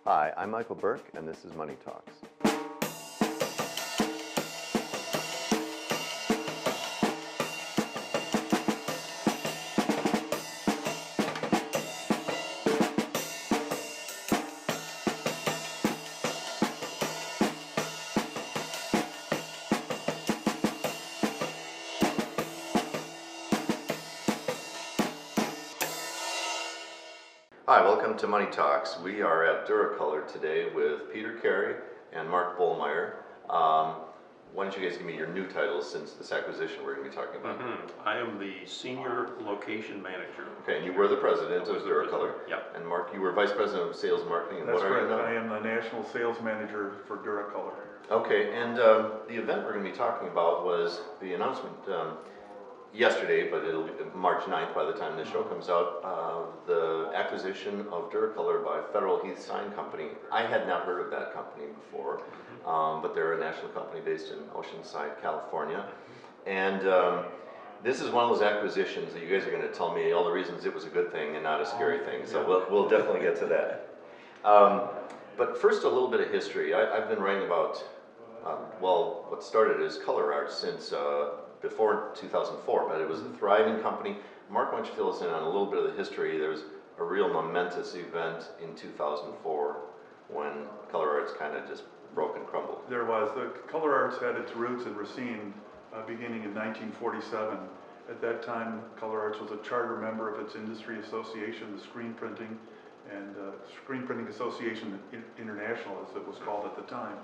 Hi, I'm Michael Burke, and this is Money Talks. Hi, welcome to Money Talks. We are at DuraColor today with Peter Carey and Mark Bollmeier. Why don't you guys give me your new titles since this acquisition we're going to be talking about? I am the Senior Location Manager. Okay, and you were the president of DuraColor. Yep. And Mark, you were Vice President of Sales and Marketing. And That's what are you correct. now? I am the National Sales Manager for DuraColor. Okay, and the event we're going to be talking about was the announcement yesterday, but it'll be March 9th by the time this show comes out, the acquisition of DuraColor by Federal Heath Sign Company. I had not heard of that company before, but they're a national company based in Oceanside, California. And this is one of those acquisitions that you guys are going to tell me all the reasons it was a good thing and not a scary thing, so we'll definitely get to that. But first, a little bit of history. I've been writing about, well, what started as color art since before 2004, but it was a thriving company. Mark, why don't you fill us in on a little bit of the history? There was a real momentous event in 2004 when color arts kind of just broke and crumbled. There was. The color arts had its roots in Racine beginning in 1947. At that time, color arts was a charter member of its industry association, the Screen Printing and Screen Printing Association International, as it was called at the time.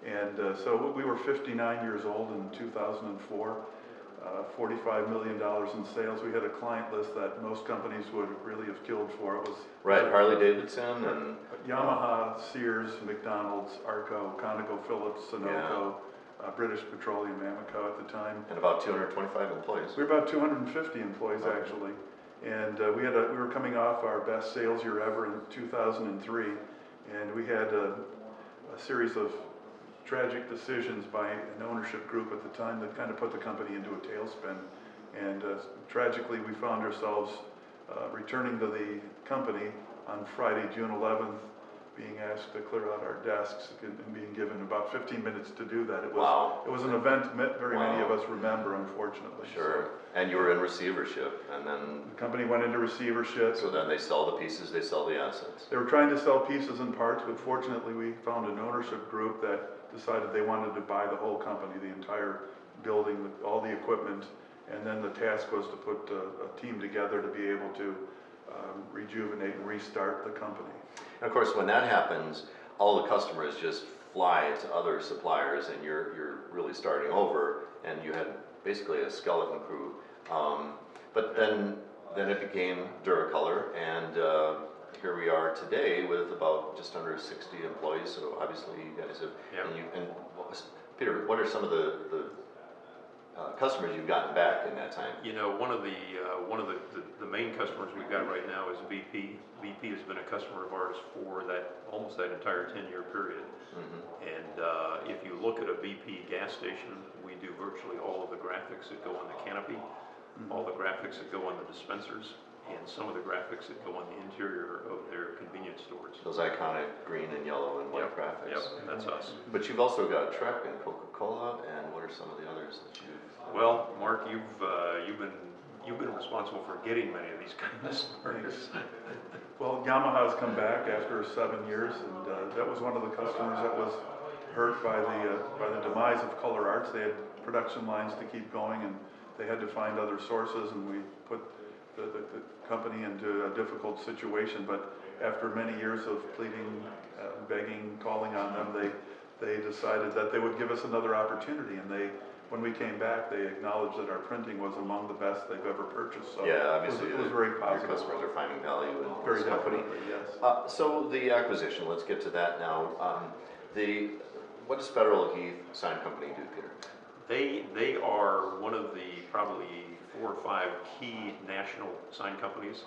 And so we were 59 years old in 2004, $45 million in sales. We had a client list that most companies would really have killed for. It was right, Harley Davidson and Yamaha, Sears, McDonald's, Arco, ConocoPhillips, Sunoco, British Petroleum, Amoco at the time. And about 225 employees. We were about 250 employees actually. And we were coming off our best sales year ever in 2003, and we had a series of tragic decisions by an ownership group at the time that kind of put the company into a tailspin. And tragically, we found ourselves returning to the company on Friday, June 11th, being asked to clear out our desks and being given about 15 minutes to do that. It was an event very many of us remember, unfortunately. Sure. So, and you were in receivership, and then the company went into receivership. So then they sell the pieces, they sell the assets. They were trying to sell pieces and parts, but fortunately we found an ownership group that decided they wanted to buy the whole company, the entire building, all the equipment, and then the task was to put a team together to be able to rejuvenate and restart the company. And of course, when that happens, all the customers just fly to other suppliers, and you're really starting over, and you had basically a skeleton crew. But then it became DuraColor, and here we are today with about just under 60 employees. So obviously, you guys have. Yep. Peter, what are some of the customers you've gotten back in that time? You know, one of the main customers we've got right now is BP. BP has been a customer of ours for almost that entire 10-year period. And if you look at a BP gas station, we do virtually all of the graphics that go on the canopy, all the graphics that go on the dispensers, and some of the graphics that go on the interior of their convenience stores. Those iconic green and yellow and white graphics. Yep, that's us. But you've also got Trek and Coca-Cola, and what are some of the others that you've? Well, Mark, you've been responsible for getting many of these customers. Well, Yamaha's come back after 7 years, and that was one of the customers that was hurt by the demise of Color Arts. They had production lines to keep going, and they had to find other sources, and we put the company into a difficult situation. But after many years of pleading, begging, calling on them, they decided that they would give us another opportunity, and when we came back, they acknowledged that our printing was among the best they've ever purchased. So yeah, obviously it was very positive. Your customers are finding value in Very this company. yes. So the acquisition, let's get to that now. What does Federal Heath Sign Company do, Peter? They are one of the probably 4 or 5 key national sign companies.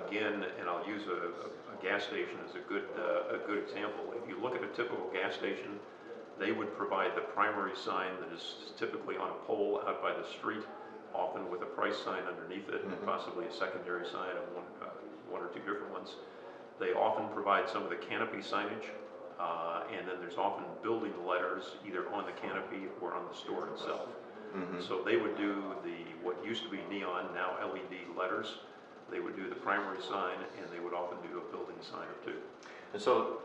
Again, and I'll use a gas station as a good example. If you look at a typical gas station, they would provide the primary sign that is typically on a pole out by the street, often with a price sign underneath it, and possibly a secondary sign of one or two different ones. They often provide some of the canopy signage, and then there's often building letters either on the canopy or on the store itself. So they would do what used to be neon, now LED letters. They would do the primary sign, and they would often do a building sign or two. And so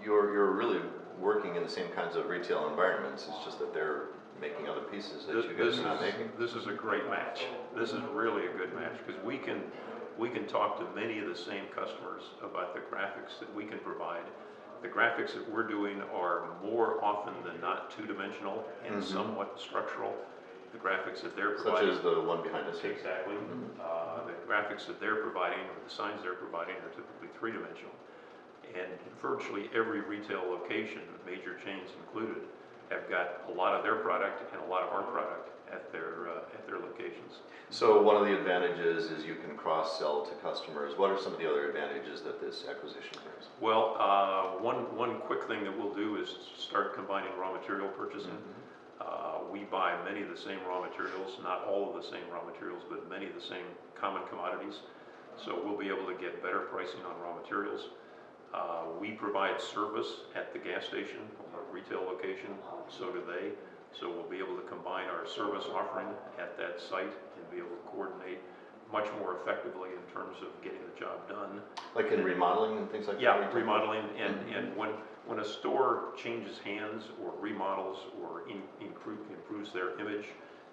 you're really working in the same kinds of retail environments, it's just that they're making other pieces that you guys are not making? This is a great match. This is really a good match, because we can talk to many of the same customers about the graphics that we can provide. The graphics that we're doing are more often than not two-dimensional and somewhat structural. The graphics that they're providing. Such as the one behind us here. Exactly. The graphics that they're providing, or the signs they're providing, are typically three-dimensional. And virtually every retail location, major chains included, have got a lot of their product and a lot of our product at their locations. So one of the advantages is you can cross-sell to customers. What are some of the other advantages that this acquisition brings? Well, one quick thing that we'll do is start combining raw material purchasing. We buy many of the same raw materials, not all of the same raw materials, but many of the same common commodities. So we'll be able to get better pricing on raw materials. We provide service at the gas station or retail location, so do they. So we'll be able to combine our service offering at that site and be able to coordinate much more effectively in terms of getting the job done. Like in remodeling and things like that? Yeah, remodeling, and when a store changes hands or remodels or improves their image,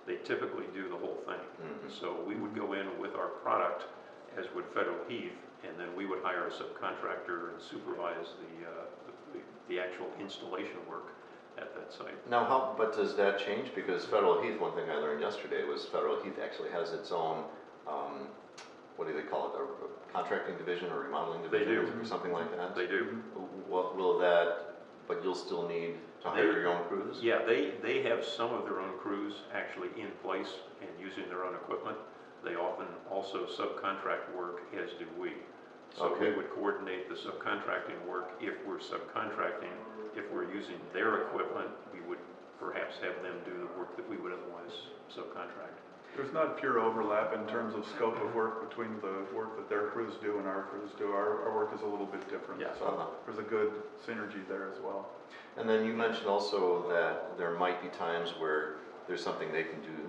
they typically do the whole thing. So we would go in with our product, as would Federal Heath, and then we would hire a subcontractor and supervise the actual installation work at that site. Now, but does that change? Because Federal Heath, one thing I learned yesterday was Federal Heath actually has its own, what do they call it, a contracting division or remodeling division? They do. Or something like that? They do. What will that, but you'll still need to hire your own crews? Yeah, they have some of their own crews actually in place and using their own equipment. They often also subcontract work, as do we. So we would coordinate the subcontracting work if we're subcontracting. If we're using their equipment, we would perhaps have them do the work that we would otherwise subcontract. There's not pure overlap in terms of scope of work between the work that their crews do and our crews do. Our work is a little bit different. Yeah. So there's a good synergy there as well. And then you mentioned also that there might be times where there's something they can do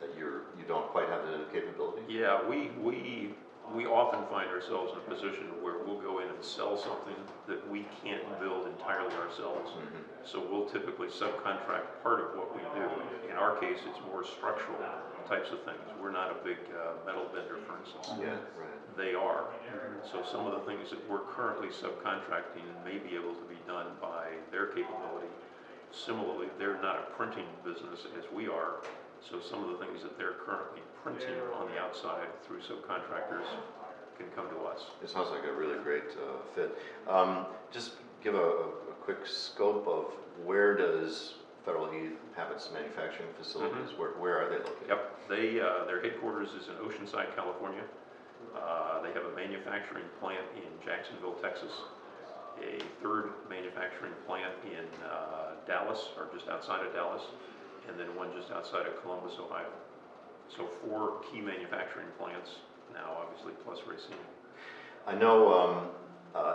that you don't quite have the capability? Yeah, we often find ourselves in a position where we'll go in and sell something that we can't build entirely ourselves. So we'll typically subcontract part of what we do. In our case, it's more structural types of things. We're not a big metal vendor, for instance. Yeah, right. They are. So some of the things that we're currently subcontracting may be able to be done by their capability. Similarly, they're not a printing business as we are. So some of the things that they're currently printing on the outside through subcontractors can come to us. It sounds like a really great fit. Just give a quick scope of where does Federal Heath have its manufacturing facilities? Where are they located? Yep, their headquarters is in Oceanside, California. They have a manufacturing plant in Jacksonville, Texas, a third manufacturing plant in Dallas, or just outside of Dallas, and then one just outside of Columbus, Ohio. So 4 key manufacturing plants now, obviously, plus Racine. I know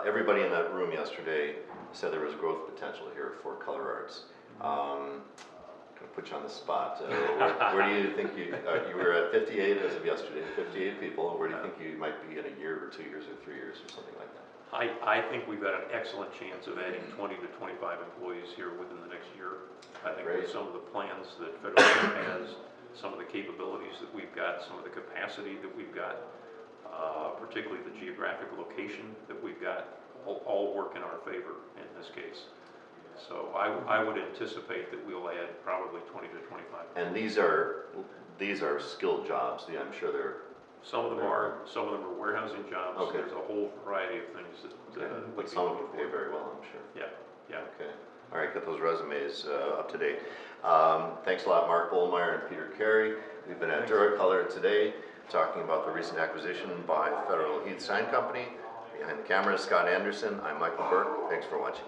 everybody in that room yesterday said there was growth potential here for Color Arts. Gonna put you on the spot. Where do you think you were at 58 as of yesterday, 58 people. Where do you think you might be in a year or 2 years or 3 years or something like that? I think we've got an excellent chance of adding 20 to 25 employees here within the next year. I think with some of the plans that Federal Heath has, some of the capabilities that we've got, some of the capacity that we've got, particularly the geographic location that we've got, all work in our favor in this case. So I would anticipate that we'll add probably 20 to 25. And these are skilled jobs. I'm sure they're. Some of them are warehousing jobs. Okay. There's a whole variety of things that But some of them pay very well, I'm sure. Yeah. Okay. All right, get those resumes up to date. Thanks a lot, Mark Bollmeier and Peter Carey. We've been at DuraColor today, talking about the recent acquisition by Federal Heath Sign Company. Behind the camera is Scott Anderson. I'm Michael Burke. Thanks for watching.